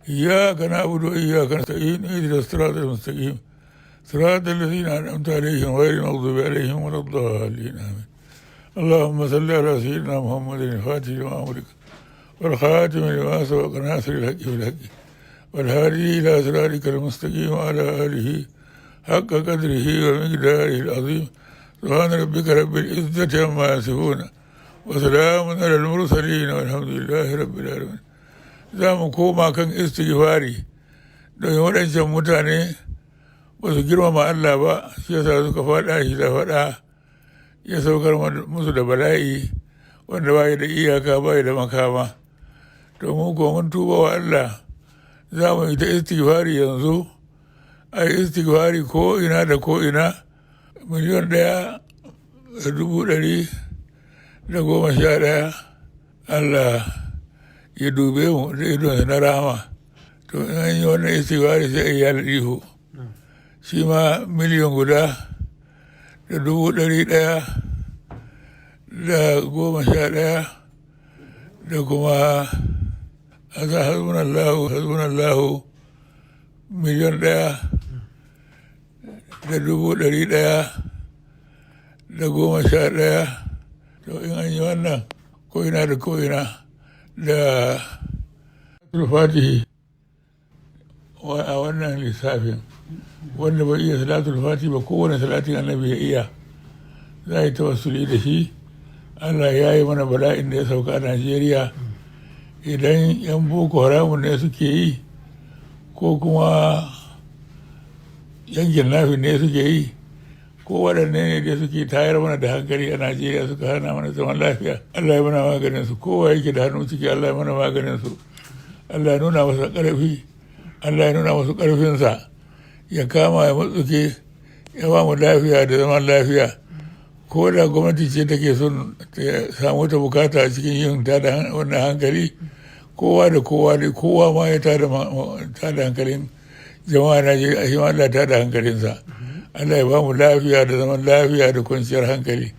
إياك نعبد وإياك نستعين اهدنا الصراط المستقيم صراط الذين أنعمت عليهم غير المغضوب عليهم ولا الضالين آمين. اللهم صل على سيدنا محمد الفاتح لما أمرك والخاتم لما سبق ناصر الحق بالحق والهادي إلى صراطك المستقيم وعلى آله حق قدره ومقداره العظيم سبحان ربك رب العزة عما يصفون وسلام على المرسلين والحمد لله رب العالمين. za mu koma kan istighfari don waɗancan mutane ba su girmama Allah ba shi yasa suka faɗa shi da faɗa ya saukar musu da bala'i wanda ba da iyaka ba da makama. To mu ko mun tuba wa Allah za mu yi ta istighfari yanzu a yi istighfari ko ina da ko ina 1,111,000 Allah ya dube mu da idonsa na rama. To in an yi wannan istighfari sai a yi ihu shi ma 1,111,000 da kuma asa hasbunallahu 1,111,000. To in an yi wannan ko ina da ko ina da fatihi a wannan lissafin wanda bai iya salatul fatihi ba kowane salatin annabi ya iya za a yi tawassuli da shi. Allah ya yi mana bala'in da ya sauka a Najeriya. Idan yan boko haramun ne suke yi ko kuma yan ginnafin ne suke yi ko waɗanne ne da suke tayar mana da hankali a Najeriya suka hana mana zaman lafiya, Allah ya mana maganin su. Kowa yake da hannu ciki Allah ya mana maganin su. Allah ya nuna masa ƙarfi, Allah ya nuna masu ƙarfinsa, ya kama ya matsuke, ya ba mu lafiya da zaman lafiya. Ko da gwamnati ce take son ta samu ta bukata a cikin yin tada wannan hankali, kowa da kowa ne, kowa ma ya tada hankalin jama'a Najeriya, shi ma Allah ya tada hankalinsa. Allah ya ba mu lafiya da zaman lafiya da kwanciyar hankali.